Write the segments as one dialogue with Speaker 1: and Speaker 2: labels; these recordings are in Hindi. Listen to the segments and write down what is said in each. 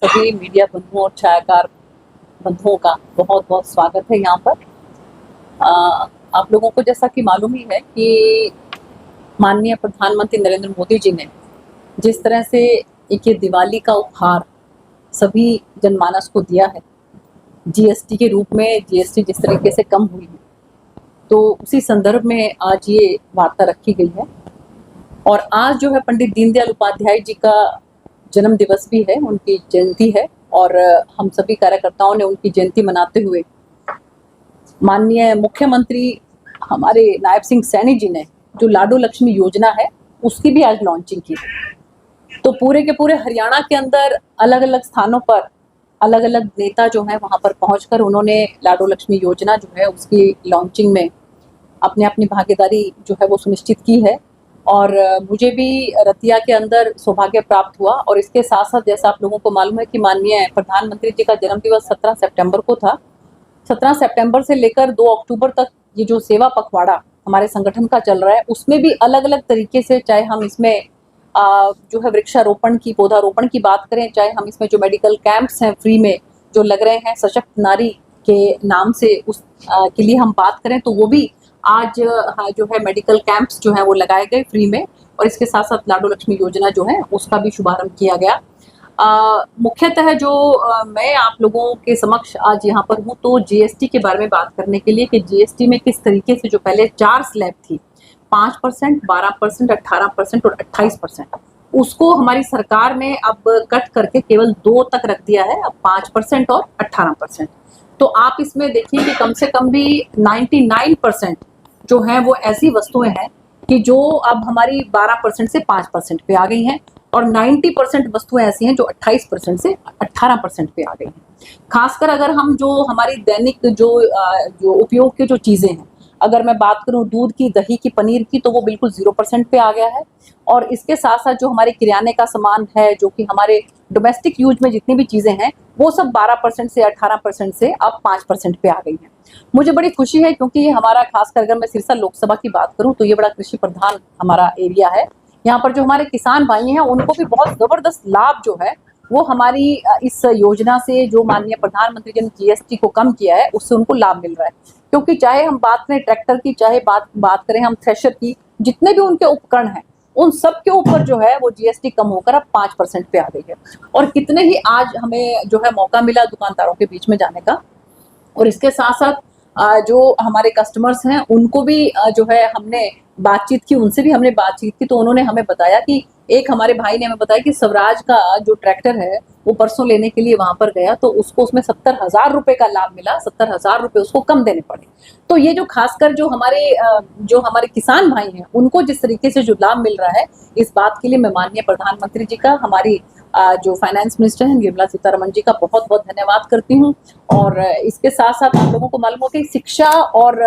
Speaker 1: सभी मीडिया बंधुओं और छायाकार बंधुओं का बहुत बहुत स्वागत है यहाँ पर। आप लोगों को जैसा कि मालूम ही है कि माननीय प्रधानमंत्री नरेंद्र मोदी जी ने जिस तरह से एक ये दिवाली का उपहार सभी जनमानस को दिया है, जीएसटी के रूप में जीएसटी जिस तरीके से कम हुई है, तो उसी संदर्भ में आज ये वार्ता रखी गई है। और आज जो है पंडित दीनदयाल उपाध्याय जी का जन्म दिवस भी है, उनकी जयंती है और हम सभी कार्यकर्ताओं ने उनकी जयंती मनाते हुए माननीय मुख्यमंत्री हमारे नायब सिंह सैनी जी ने जो लाडो लक्ष्मी योजना है उसकी भी आज लॉन्चिंग की। तो पूरे के पूरे हरियाणा के अंदर अलग अलग स्थानों पर अलग अलग नेता जो है वहां पर पहुंचकर उन्होंने लाडो लक्ष्मी योजना जो है उसकी लॉन्चिंग में अपनी अपनी भागीदारी जो है वो सुनिश्चित की है। और मुझे भी रतिया के अंदर सौभाग्य प्राप्त हुआ। और इसके साथ साथ जैसा आप लोगों को मालूम है कि माननीय प्रधानमंत्री जी का जन्म दिवस 17 सितंबर को था। 17 सितंबर से लेकर 2 अक्टूबर तक ये जो सेवा पखवाड़ा हमारे संगठन का चल रहा है उसमें भी अलग अलग तरीके से, चाहे हम इसमें जो है वृक्षारोपण की पौधारोपण की बात करें, चाहे हम इसमें जो मेडिकल कैंप्स हैं फ्री में जो लग रहे हैं सशक्त नारी के नाम से उस के लिए हम बात करें, तो वो भी आज जो है मेडिकल कैंप्स जो है वो लगाए गए फ्री में। और इसके साथ साथ लाडो लक्ष्मी योजना जो है उसका भी शुभारंभ किया गया। मुख्यतः जो मैं आप लोगों के समक्ष आज यहाँ पर हूँ तो जीएसटी के बारे में बात करने के लिए कि जीएसटी में किस तरीके से जो पहले 4 स्लैब थी 5%, 12%, 18% और 28%, उसको हमारी सरकार ने अब कट करके केवल 2 तक रख दिया है, अब 5% और 18%। तो आप इसमें देखिए कि कम से कम भी 99% जो है वो ऐसी वस्तुएं हैं कि जो अब हमारी 12% से 5% पे आ गई हैं और 90% वस्तुएं ऐसी हैं जो 28% से 18% पे आ गई हैं। खासकर अगर हम जो हमारी दैनिक जो उपयोग की जो चीजें हैं, अगर मैं बात करूं दूध की, दही की, पनीर की, तो वो बिल्कुल 0% पे आ गया है। और इसके साथ साथ जो हमारे किराने का सामान है, जो कि हमारे डोमेस्टिक यूज में जितनी भी चीजें हैं वो सब 12% से 18% से अब 5% पे आ गई हैं। मुझे बड़ी खुशी है क्योंकि ये हमारा, खासकर अगर मैं सिरसा लोकसभा की बात करूं तो ये बड़ा कृषि प्रधान हमारा एरिया है। यहाँ पर जो हमारे किसान भाई हैं उनको भी बहुत जबरदस्त लाभ जो है वो हमारी इस योजना से, जो माननीय प्रधानमंत्री जी ने जीएसटी को कम किया है उससे उनको लाभ मिल रहा है। क्योंकि चाहे हम बात करें ट्रैक्टर की, चाहे बात करें हम थ्रेशर की, जितने भी उनके उपकरण हैं उन सब के ऊपर जो है वो जीएसटी कम होकर अब 5% पे आ गई है। और कितने ही आज हमें जो है मौका मिला दुकानदारों के बीच में जाने का। और इसके साथ साथ जो हमारे कस्टमर्स हैं उनको भी जो है हमने बातचीत की, उनसे भी हमने बातचीत की, तो उन्होंने हमें बताया कि एक हमारे भाई ने हमें बताया कि स्वराज का जो ट्रैक्टर है वो परसों लेने के लिए वहां पर गया तो उसको उसमें 70,000 रुपए का लाभ मिला, 70,000 रुपए उसको कम देने पड़े। तो ये जो खासकर जो हमारे किसान भाई हैं उनको जिस तरीके से जो लाभ मिल रहा है, इस बात के लिए मैं माननीय प्रधानमंत्री जी का, हमारी जो फाइनेंस मिनिस्टर हैं निर्मला सीतारमण जी का बहुत बहुत धन्यवाद करती हूँ। और इसके साथ साथ आप लोगों को मालूम हो कि शिक्षा और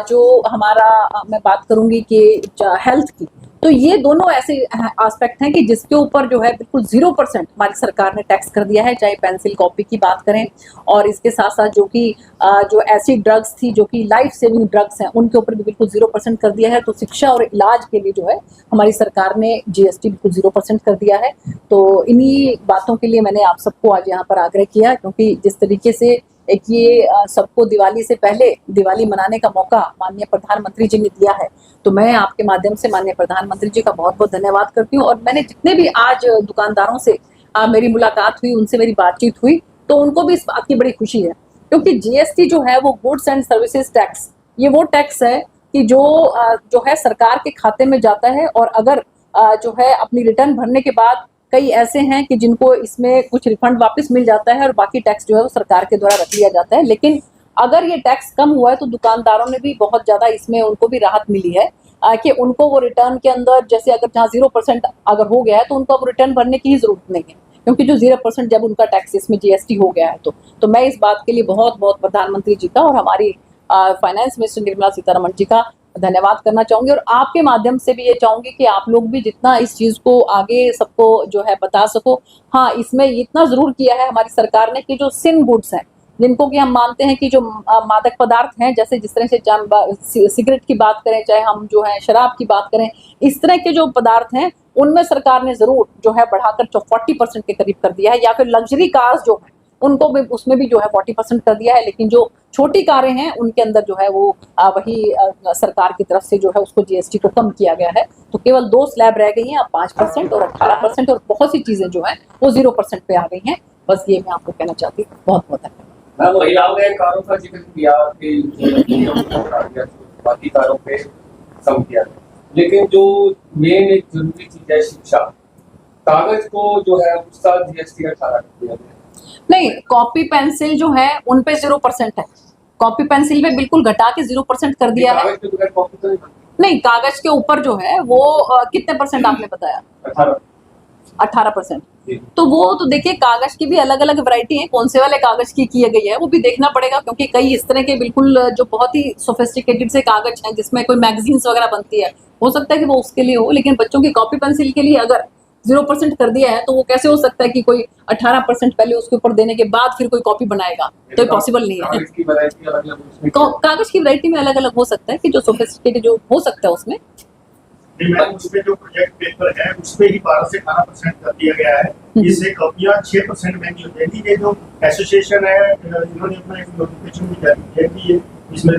Speaker 1: जो हमारा मैं बात करूंगी कि हेल्थ की, तो ये दोनों ऐसे एस्पेक्ट हैं कि जिसके ऊपर जो है बिल्कुल 0% हमारी सरकार ने टैक्स कर दिया है, चाहे पेंसिल कॉपी की बात करें। और इसके साथ साथ जो कि जो ऐसी ड्रग्स थी जो कि लाइफ सेविंग ड्रग्स हैं उनके ऊपर भी बिल्कुल 0% कर दिया है। तो शिक्षा और इलाज के लिए जो है हमारी सरकार ने जीएसटी बिल्कुल 0% कर दिया है। तो इन्हीं बातों के लिए मैंने आप सबको आज यहाँ पर आग्रह किया, क्योंकि जिस तरीके से एक ये सबको दिवाली से पहले दिवाली मनाने का मौका माननीय प्रधानमंत्री जी ने दिया है, तो मैं आपके माध्यम से माननीय प्रधानमंत्री जी का बहुत बहुत धन्यवाद करती हूँ। और मैंने जितने भी आज दुकानदारों से मेरी मुलाकात हुई, उनसे मेरी बातचीत हुई, तो उनको भी इस बात की बड़ी खुशी है, क्योंकि जीएसटी जो है वो गुड्स एंड सर्विसेज टैक्स, ये वो टैक्स है कि जो है सरकार के खाते में जाता है। और अगर जो है अपनी रिटर्न भरने के बाद कई ऐसे हैं कि जिनको इसमें कुछ रिफंड वापस मिल जाता है और बाकी टैक्स जो है वो सरकार के द्वारा रख लिया जाता है। लेकिन अगर ये टैक्स कम हुआ है तो दुकानदारों ने भी बहुत ज्यादा इसमें उनको भी राहत मिली है कि उनको वो रिटर्न के अंदर, जैसे अगर जहाँ 0% अगर हो गया है तो उनको अब रिटर्न भरने की ही जरूरत नहीं है, क्योंकि जो 0% जब उनका टैक्स इसमें जीएसटी हो गया है तो मैं इस बात के लिए बहुत बहुत प्रधानमंत्री जी का और हमारी फाइनेंस मिनिस्टर निर्मला सीतारमण जी का धन्यवाद करना चाहूंगी। और आपके माध्यम से भी ये चाहूंगी कि आप लोग भी जितना इस चीज को आगे सबको जो है बता सको। हाँ, इसमें इतना जरूर किया है हमारी सरकार ने कि जो सिन गुड्स हैं जिनको कि हम मानते हैं कि जो मादक पदार्थ हैं, जैसे जिस तरह से सिगरेट की बात करें, चाहे हम जो है शराब की बात करें, इस तरह के जो पदार्थ हैं उनमें सरकार ने जरूर जो है बढ़ाकर 40% के करीब कर दिया है, या फिर लग्जरी कार्स जो है उनको भी उसमें भी जो है 40% कर दिया है। लेकिन जो छोटी कारें हैं उनके अंदर जो है वो वही सरकार की तरफ से जो है उसको जीएसटी को कम किया गया है। तो केवल 2 स्लैब रह गई हैं, अब 5% और 18%, और बहुत सी चीजें जो है वो 0% पे आ गई हैं। बस ये मैं आपको कहना चाहती हूँ। बहुत बहुत धन्यवाद।
Speaker 2: महिलाओं ने कारों का जिक्र किया कि बाकी कारों पे कम किया, लेकिन जो मेन एक जरूरी चीज है शिक्षा, कागज को जो है उसका जीएसटी 18 कर दिया गया।
Speaker 1: नहीं, कॉपी पेंसिल जो है उन पे 0% है। कॉपी पेंसिल पे बिल्कुल घटा के 0% कर दिया है। नहीं, कागज के ऊपर जो है वो कितने परसेंट आपने बताया? 18%। तो वो तो देखिए, कागज की भी अलग अलग वैरायटी है, कौन से वाले कागज की गई है वो भी देखना पड़ेगा, क्योंकि कई इस तरह के बिल्कुल जो बहुत ही सोफिस्टिकेटेड से कागज हैं जिसमें कोई मैगजीन्स वगैरह बनती है, हो सकता है कि वो उसके लिए हो। लेकिन बच्चों की कॉपी पेंसिल के लिए अगर 0% कर दिया है तो वो कैसे हो सकता है कि कोई 18% पहले उसके ऊपर देने के बाद फिर कोई कॉपी बनाएगा? तो पॉसिबल नहीं है। कागज की वैरायटी में अलग अलग हो सकता है कि जो सोफिस्टिकेटेड जो हो सकता है उसमें।
Speaker 3: उसमें जो प्रोजेक्ट पेपर है उसमें ही 12 से 18% कर दिया गया है। इससे कॉपियां 6% महंगी हो जाएगी। ये जो एसोसिएशन है इन्होंने अपना एक नोटिफिकेशन भी जारी किया कि इसमें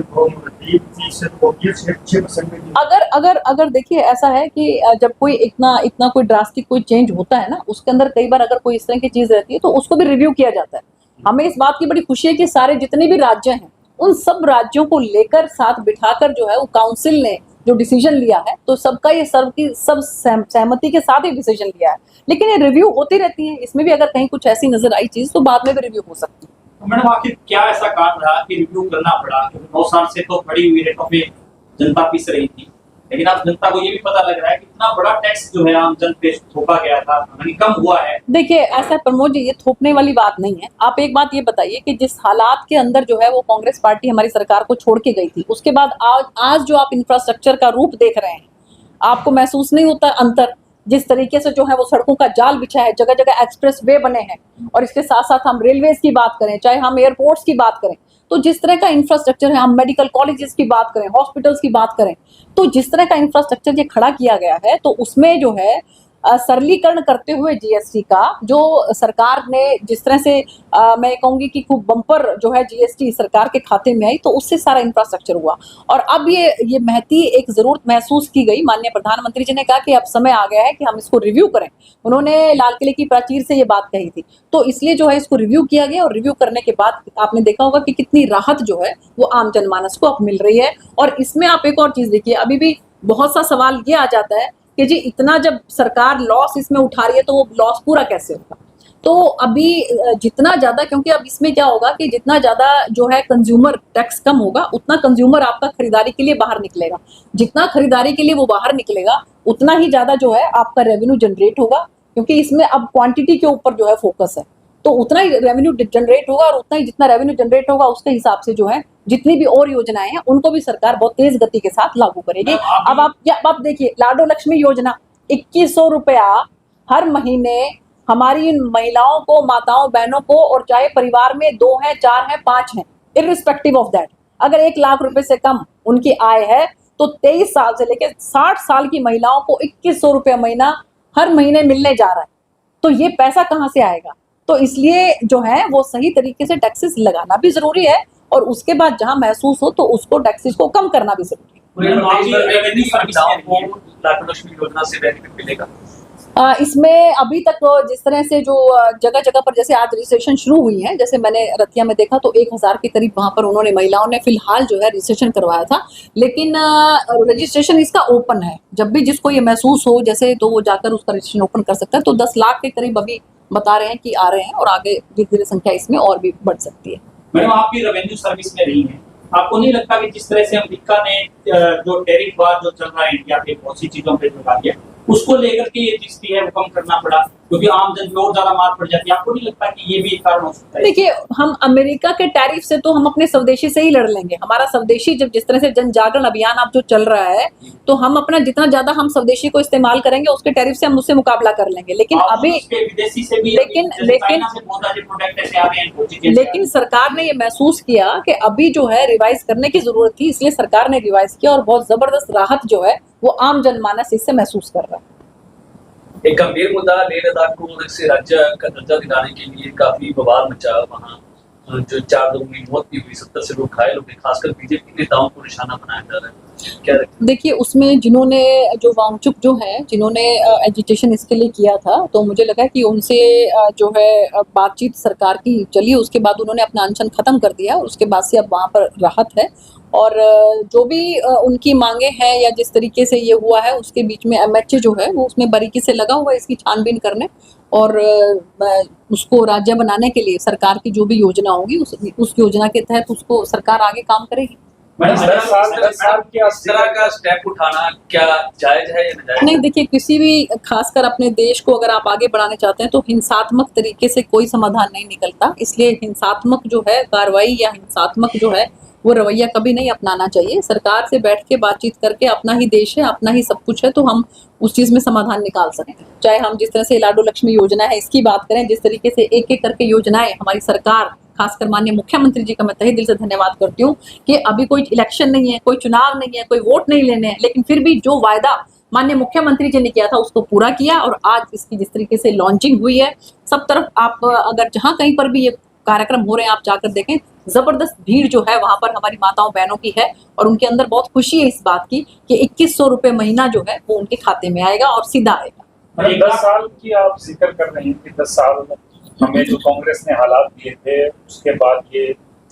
Speaker 1: अगर देखिए, ऐसा है कि जब कोई इतना कोई ड्रास्टिक कोई चेंज होता है ना, उसके अंदर कई बार अगर कोई इस तरह की चीज रहती है तो उसको भी रिव्यू किया जाता है। हमें इस बात की बड़ी खुशी है कि सारे जितने भी राज्य हैं उन सब राज्यों को लेकर साथ बिठाकर जो है वो काउंसिल ने जो डिसीजन लिया है, तो सबका ये सब सहमति के साथ ही डिसीजन लिया है। लेकिन ये रिव्यू होती रहती है, इसमें भी अगर कहीं कुछ ऐसी नजर आई चीज तो बाद में भी रिव्यू हो सकती है।
Speaker 4: तो मैडम आखिर क्या ऐसा कारण रहा कि रिव्यू करना पड़ा? क्योंकि 9 साल से तो बड़ी हुई रेटों पे जनता पिस रही थी, लेकिन अब जनता को ये भी पता लग रहा है कि इतना बड़ा टैक्स जो है आम जन पे थोपा गया था, यानी कम हुआ है।
Speaker 1: देखिए, ऐसा प्रमोद जी, ये थोपने वाली बात नहीं है। आप एक बात ये बताइए कि जिस हालात के अंदर जो है वो कांग्रेस पार्टी हमारी सरकार को छोड़ के गई थी, उसके बाद आज जो आप इंफ्रास्ट्रक्चर का रूप देख रहे हैं, आपको महसूस नहीं होता अंतर? जिस तरीके से जो है वो सड़कों का जाल बिछा है, जगह जगह एक्सप्रेस वे बने हैं, और इसके साथ साथ हम रेलवेज की बात करें, चाहे हम एयरपोर्ट्स की बात करें, तो जिस तरह का इंफ्रास्ट्रक्चर है, हम मेडिकल कॉलेजेस की बात करें, हॉस्पिटल्स की बात करें, तो जिस तरह का इंफ्रास्ट्रक्चर ये खड़ा किया गया है, तो उसमें जो है सरलीकरण करते हुए जीएसटी का जो सरकार ने जिस तरह से मैं कहूंगी कि खूब बम्पर जो है जीएसटी सरकार के खाते में आई, तो उससे सारा इंफ्रास्ट्रक्चर हुआ। और अब ये महती एक जरूरत महसूस की गई। माननीय प्रधानमंत्री जी ने कहा कि अब समय आ गया है कि हम इसको रिव्यू करें। उन्होंने लाल किले की प्राचीर से ये बात कही थी, तो इसलिए जो है इसको रिव्यू किया गया, और रिव्यू करने के बाद आपने देखा होगा कि कितनी राहत जो है वो आम जनमानस को अब मिल रही है। और इसमें आप एक और चीज देखिए, अभी भी बहुत सा सवाल ये आ जाता है कि जी इतना जब सरकार लॉस इसमें उठा रही है तो वो लॉस पूरा कैसे होगा? तो अभी जितना ज्यादा, क्योंकि अब इसमें क्या होगा कि जितना ज्यादा जो है कंज्यूमर टैक्स कम होगा, उतना कंज्यूमर आपका खरीदारी के लिए बाहर निकलेगा। जितना खरीदारी के लिए वो बाहर निकलेगा, उतना ही ज्यादा जो है आपका रेवेन्यू जनरेट होगा, क्योंकि इसमें अब क्वांटिटी के ऊपर जो है फोकस है। तो उतना ही रेवेन्यू जनरेट होगा, और उतना ही जितना रेवेन्यू जनरेट होगा उसके हिसाब से जो है जितनी भी और योजनाएं हैं उनको भी सरकार बहुत तेज गति के साथ लागू करेगी। अब आप देखिए, लाडो लक्ष्मी योजना 2100 रुपया हर महीने हमारी इन महिलाओं को, माताओं बहनों को, और चाहे परिवार में 2 हैं, 4 हैं, 5 हैं, इररिस्पेक्टिव ऑफ दैट, अगर 1 लाख रुपए से कम उनकी आय है तो 23 साल से लेकर 60 साल की महिलाओं को 2100 रुपया महीना हर महीने मिलने जा रहा है। तो ये पैसा कहाँ से आएगा? तो इसलिए जो है वो सही तरीके से टैक्सेस लगाना भी जरूरी है, और उसके बाद जहां महसूस हो तो उसको टैक्सेस को कम करना भी जरूरी है। इसमें अभी तक जिस तरह से जो जगह जगह पर जैसे आज रजिस्ट्रेशन शुरू हुई है, जैसे मैंने रतिया में देखा तो 1000 के करीब वहां पर उन्होंने महिलाओं ने फिलहाल जो है रजिस्ट्रेशन करवाया था। लेकिन रजिस्ट्रेशन इसका ओपन है, जब भी जिसको ये महसूस हो जैसे तो वो जाकर उसका रजिस्ट्रेशन ओपन कर सकता है। तो 10 लाख के करीब अभी बता रहे हैं कि आ रहे हैं, और आगे धीरे धीरे संख्या इसमें और भी बढ़ सकती है।
Speaker 4: मैडम, आप भी रेवेन्यू सर्विस में रही हैं, आपको नहीं लगता कि जिस तरह से अमेरिका ने जो टैरिफ वार जो चल रहा है इंडिया पे बहुत सी चीजों पे लगा दिया, उसको लेकर के ये चीज है वो कम करना पड़ा, क्योंकि आम जन पे और ज्यादा मार पड़ जाती है। आपको नहीं लगता कि ये भी एक कारण हो सकता है?
Speaker 1: देखिए, हम अमेरिका के टैरिफ से तो हम अपने स्वदेशी से ही लड़ लेंगे। हमारा स्वदेशी जब जिस तरह से जन जागरण अभियान अब जो चल रहा है, तो हम अपना जितना ज्यादा हम स्वदेशी को इस्तेमाल करेंगे उसके टैरिफ से हम उससे मुकाबला कर लेंगे। लेकिन अभी
Speaker 4: विदेशी से भी
Speaker 1: लेकिन
Speaker 4: प्रोडक्ट ऐसे आ रहे हैं,
Speaker 1: लेकिन सरकार ने ये महसूस किया कि अभी जो है रिवाइज करने की जरूरत थी, इसलिए सरकार ने रिवाइज किया और बहुत जबरदस्त राहत जो है वो आम जनमानस इससे महसूस कर रहा है।
Speaker 5: एक गंभीर मुद्दा, लेह लद्दाख को अलग से राज्य का दर्जा दिलाने के लिए काफी बवाल मचा। वहाँ जो 4 लोगों की मौत भी हुई, 70 से लोग घायल हो गए, खासकर बीजेपी नेताओं को निशाना बनाया जा रहा है। क्या
Speaker 1: देखिए, उसमें जिन्होंने जो वांगचुक जो है जिन्होंने एजिटेशन इसके लिए किया था, तो मुझे लगा कि उनसे जो है बातचीत सरकार की चली, उसके बाद उन्होंने अपना अनशन खत्म कर दिया, उसके बाद से अब वहाँ पर राहत है। और जो भी उनकी मांगे हैं या जिस तरीके से ये हुआ है उसके बीच में एमएचए जो है वो उसमें बारीकी से लगा हुआ है इसकी छानबीन करने, और उसको राज्य बनाने के लिए सरकार की जो भी योजना होगी उस योजना के तहत उसको सरकार आगे काम करेगी।
Speaker 5: इस तरह का स्टेप उठाना क्या जायज है या नाजायज?
Speaker 1: नहीं, देखिए, किसी भी खासकर अपने देश को अगर आप आगे बढ़ाने चाहते हैं तो हिंसात्मक तरीके से कोई समाधान नहीं निकलता। इसलिए हिंसात्मक जो है कार्रवाई या हिंसात्मक जो है वो रवैया कभी नहीं अपनाना चाहिए। सरकार से बैठ के बातचीत करके, अपना ही देश है, अपना ही सब कुछ है, तो हम उस चीज में समाधान निकाल सकते हैं। चाहे हम जिस तरह से लाडो लक्ष्मी योजना है इसकी बात करें, जिस तरीके से एक एक करके योजनाएं हमारी सरकार, खासकर माननीय मुख्यमंत्री जी का मैं तहे दिल से धन्यवाद करती हूँ कि अभी कोई इलेक्शन नहीं है, कोई चुनाव नहीं है, कोई वोट नहीं लेने हैं, लेकिन फिर भी जो वायदा माननीय मुख्यमंत्री जी ने किया था उसको पूरा किया। और आज इसकी जिस तरीके से लॉन्चिंग हुई है, सब तरफ आप अगर जहां कहीं पर भी ये कार्यक्रम हो रहे हैं आप जाकर देखें, जबरदस्त भीड़ जो है वहां पर हमारी माताओं बहनों की है, और उनके अंदर बहुत खुशी है इस बात की कि 2100 रुपए महीना जो है वो उनके खाते में आएगा और सीधा आएगा।
Speaker 6: 10 साल की आप जिक्र कर रहे हैं कि 10 साल में हमें जो कांग्रेस ने हालात दिए थे उसके बाद ये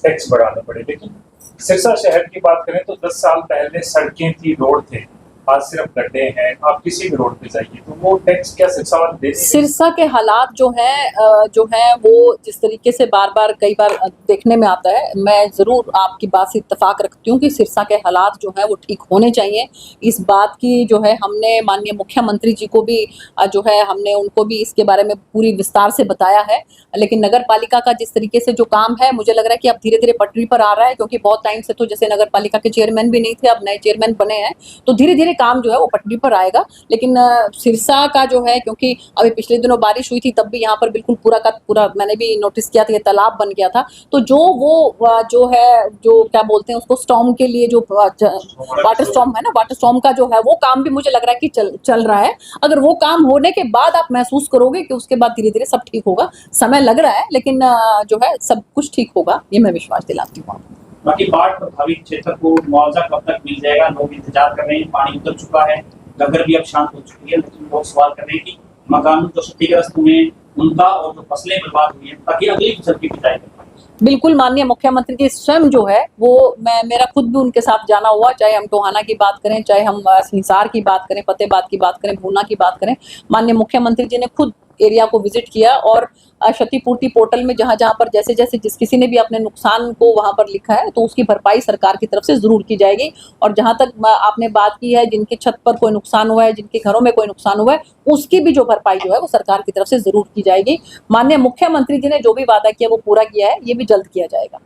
Speaker 6: टैक्स बढ़ाने पड़े, लेकिन सिरसा शहर की बात करें तो 10 साल पहले सड़कें थी, रोड थे, आज सिर्फ गड्ढे हैं। आप किसी भी रोड पे जाइए तो वो टैक्स क्या सिरसा वाले देते हैं?
Speaker 1: सिरसा के हालात जो है वो जिस तरीके से बार बार कई बार देखने में आता है, मैं जरूर आपकी बात से इत्तेफाक रखती हूँ कि सिरसा के हालात जो है वो ठीक होने चाहिए। इस बात की जो है हमने माननीय मुख्यमंत्री जी को भी जो है हमने उनको भी इसके बारे में पूरी विस्तार से बताया है। लेकिन नगर पालिका का जिस तरीके से जो काम है, मुझे लग रहा है कि अब धीरे धीरे पटरी पर आ रहा है, क्योंकि बहुत टाइम से तो जैसे नगर पालिका के चेयरमैन भी नहीं थे, अब नए चेयरमैन बने हैं, तो धीरे धीरे काम जो है वो पटरी पर आएगा। लेकिन सिरसा का जो है, क्योंकि अभी पिछले दिनों बारिश हुई थी तब भी यहाँ पर बिल्कुल पूरा का पूरा मैंने भी नोटिस किया था, ये तालाब बन गया था। तो जो वो जो है जो क्या बोलते हैं उसको, स्टॉर्म के लिए जो वाटर स्टॉर्म है ना, वाटर स्टॉर्म का जो है वो काम भी मुझे लग रहा है कि चल रहा है। अगर वो काम होने के बाद आप महसूस करोगे कि उसके बाद धीरे धीरे सब ठीक होगा। समय लग रहा है लेकिन जो है सब कुछ ठीक होगा, ये मैं विश्वास दिलाती हूँ।
Speaker 4: बाकी बाढ़ प्रभावित क्षेत्र को मुआवजा कब तक मिल जाएगा? लोग इंतजार कर रहे हैं, पानी उतर चुका है, गगर भी अब शांत हो चुकी है, लेकिन लोग सवाल कर रहे हैं कि मकान जो क्षतिग्रस्त हुए हैं उनका और जो फसलें बर्बाद हुई हैं ताकि अगली फसल की बिजाई कर पाए।
Speaker 1: बिल्कुल, माननीय मुख्यमंत्री जी स्वयं जो है वो मेरा खुद भी उनके साथ जाना हुआ, चाहे हम टोहाना की बात करें, चाहे हम हिसार की बात करें, फतेहाबाद की बात करें, भूना की बात करें, माननीय मुख्यमंत्री जी ने खुद एरिया को विजिट किया और क्षतिपूर्ति पोर्टल में जहां जहां पर जैसे जैसे जिस किसी ने भी अपने नुकसान को वहां पर लिखा है तो उसकी भरपाई सरकार की तरफ से जरूर की जाएगी। और जहां तक आपने बात की है जिनके छत पर कोई नुकसान हुआ है, जिनके घरों में कोई नुकसान हुआ है, उसकी भी जो भरपाई जो है वो सरकार की तरफ से जरूर की जाएगी। माननीय मुख्यमंत्री जी ने जो भी वादा किया वो पूरा किया है, ये भी जल्द किया जाएगा।